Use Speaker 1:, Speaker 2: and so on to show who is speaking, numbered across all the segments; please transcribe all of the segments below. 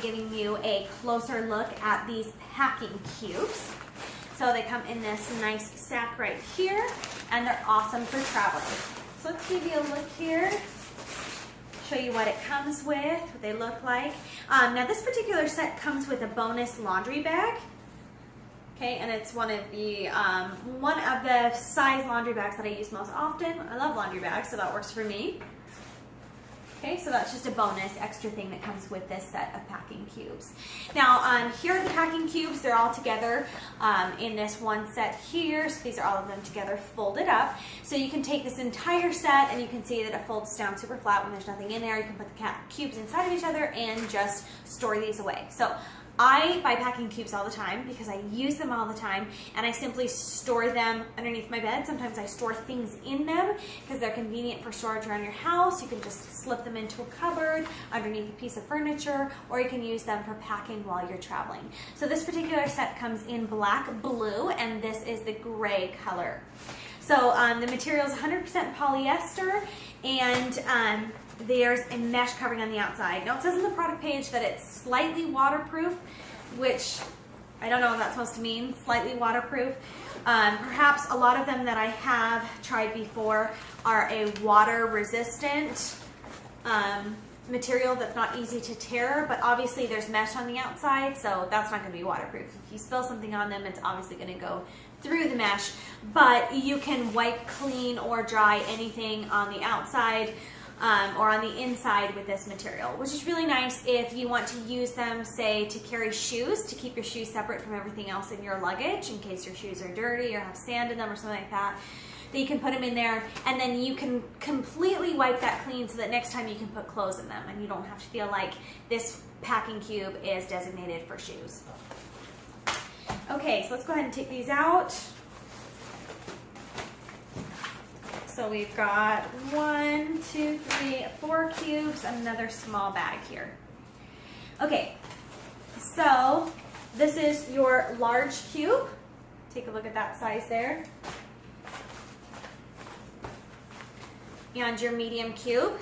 Speaker 1: giving you a closer look at these packing cubes. So they come in this nice sack right here, and they're awesome for traveling. So let's give you a look here, show you what it comes with, what they look like. Now this particular set comes with a bonus laundry bag. Okay, and it's one of the size laundry bags that I use most often. I love laundry bags, so that works for me. Okay, so that's just a bonus extra thing that comes with this set of packing cubes. Now, here are the packing cubes. They're all together in this one set here. So these are all of them together folded up. So you can take this entire set and you can see that it folds down super flat when there's nothing in there. You can put the cubes inside of each other and just store these away. So I buy packing cubes all the time because I use them all the time, and I simply store them underneath my bed. Sometimes I store things in them because they're convenient for storage around your house. You can just slip them into a cupboard underneath a piece of furniture, or you can use them for packing while you're traveling. So this particular set comes in black, blue, and this is the gray color. So the material is 100% polyester, and there's a mesh covering on the outside. Now it says on the product page that it's slightly waterproof, which I don't know what that's supposed to mean, slightly waterproof. Perhaps a lot of them that I have tried before are a water resistant material that's not easy to tear, but obviously there's mesh on the outside, so that's not going to be waterproof. If you spill something on them, it's obviously going to go through the mesh, but you can wipe clean or dry anything on the outside or on the inside with this material, which is really nice if you want to use them, say, to carry shoes, to keep your shoes separate from everything else in your luggage in case your shoes are dirty or have sand in them or something like that. Then you can put them in there, and then you can completely wipe that clean so that next time you can put clothes in them and you don't have to feel like this packing cube is designated for shoes. Okay, so let's go ahead and take these out. So we've got 1, 2, 3, 4 cubes, and another small bag here. Okay, so this is your large cube. Take a look at that size there. And your medium cube.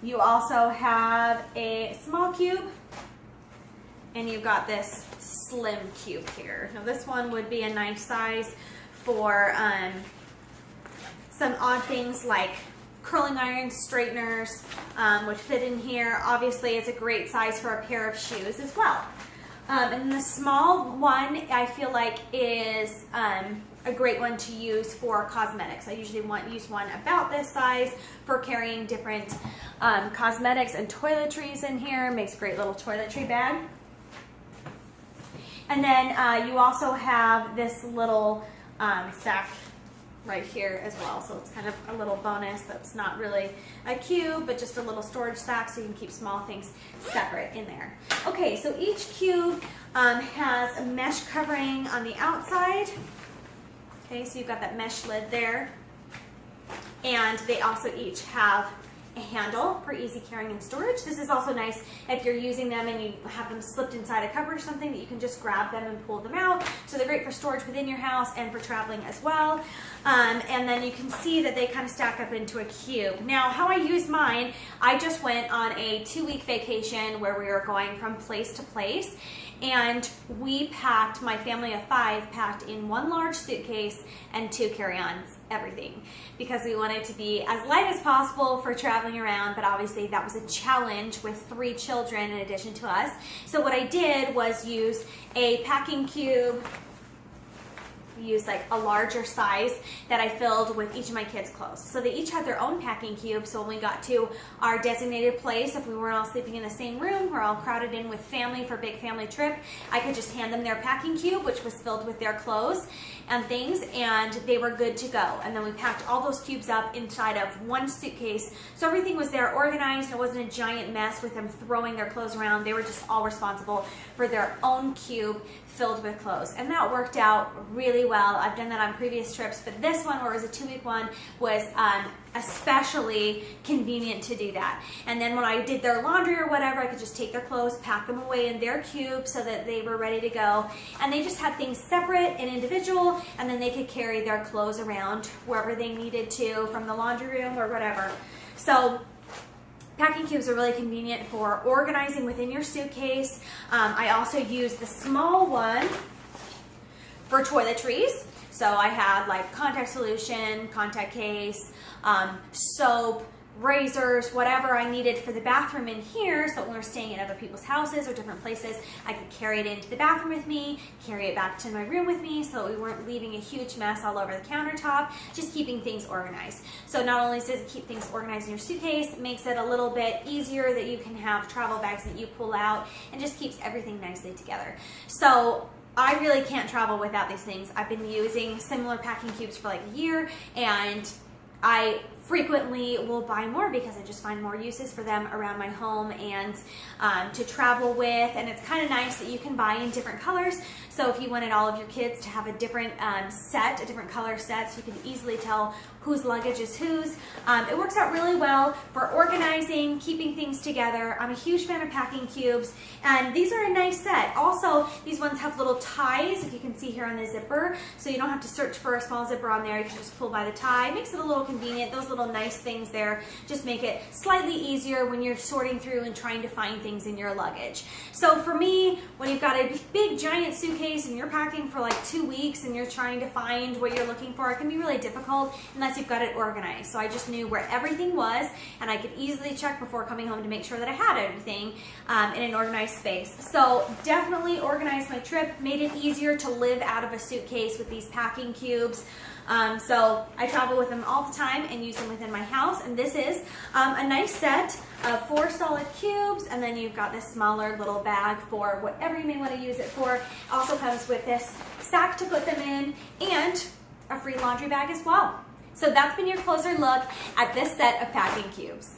Speaker 1: You also have a small cube, and you've got this slim cube here. Now this one would be a nice size for some odd things like curling irons, straighteners would fit in here. Obviously it's a great size for a pair of shoes as well. And the small one I feel like is a great one to use for cosmetics. I usually use one about this size for carrying different cosmetics and toiletries in here. Makes a great little toiletry bag. And then you also have this little sack right here as well. So it's kind of a little bonus that's not really a cube, but just a little storage sack so you can keep small things separate in there. Okay, so each cube has a mesh covering on the outside. Okay, so you've got that mesh lid there. And they also each have a handle for easy carrying and storage. This is also nice if you're using them and you have them slipped inside a cupboard or something, that you can just grab them and pull them out. So they're great for storage within your house and for traveling as well. And then you can see that they kind of stack up into a cube. Now, how I use mine, I just went on a 2-week vacation where we were going from place to place. And we packed, my family of 5 packed in 1 large suitcase and 2 carry-ons, everything, because we wanted to be as light as possible for traveling around, but obviously that was a challenge with 3 children in addition to us. So what I did was use a packing cube, used like a larger size that I filled with each of my kids' clothes. So they each had their own packing cube, so when we got to our designated place, if we weren't all sleeping in the same room, we're all crowded in with family for a big family trip, I could just hand them their packing cube, which was filled with their clothes and things, and they were good to go. And then we packed all those cubes up inside of 1 suitcase, so everything was there organized. It wasn't a giant mess with them throwing their clothes around. They were just all responsible for their own cube filled with clothes, and that worked out really well. I've done that on previous trips, but this one, where it was a 2-week one, was especially convenient to do that. And then when I did their laundry or whatever, I could just take their clothes, pack them away in their cube so that they were ready to go. And they just had things separate and individual, and then they could carry their clothes around wherever they needed to from the laundry room or whatever. So packing cubes are really convenient for organizing within your suitcase. I also use the small one for toiletries. So I have like contact solution, contact case, soap, razors, whatever I needed for the bathroom in here, so when we're staying at other people's houses or different places, I could carry it into the bathroom with me, carry it back to my room with me, so we weren't leaving a huge mess all over the countertop, just keeping things organized. So not only does it keep things organized in your suitcase, it makes it a little bit easier that you can have travel bags that you pull out, and just keeps everything nicely together. So I really can't travel without these things. I've been using similar packing cubes for like a year, and I frequently will buy more because I just find more uses for them around my home and to travel with. And it's kind of nice that you can buy in different colors. So if you wanted all of your kids to have a different set, a different color set, so you can easily tell whose luggage is whose. It works out really well for organizing, keeping things together. I'm a huge fan of packing cubes, and these are a nice set. Also, these ones have little ties, if you can see here on the zipper, so you don't have to search for a small zipper on there. You can just pull by the tie. It makes it a little convenient. Those little nice things there just make it slightly easier when you're sorting through and trying to find things in your luggage. So for me, when you've got a big giant suitcase and you're packing for like 2 weeks and you're trying to find what you're looking for, it can be really difficult unless you've got it organized. So I just knew where everything was, and I could easily check before coming home to make sure that I had everything in an organized space. So definitely organized my trip, made it easier to live out of a suitcase with these packing cubes. So I travel with them all the time and use them within my house, and this is a nice set of 4 solid cubes, and then you've got this smaller little bag for whatever you may want to use it for. Also comes with this sack to put them in and a free laundry bag as well. So that's been your closer look at this set of packing cubes.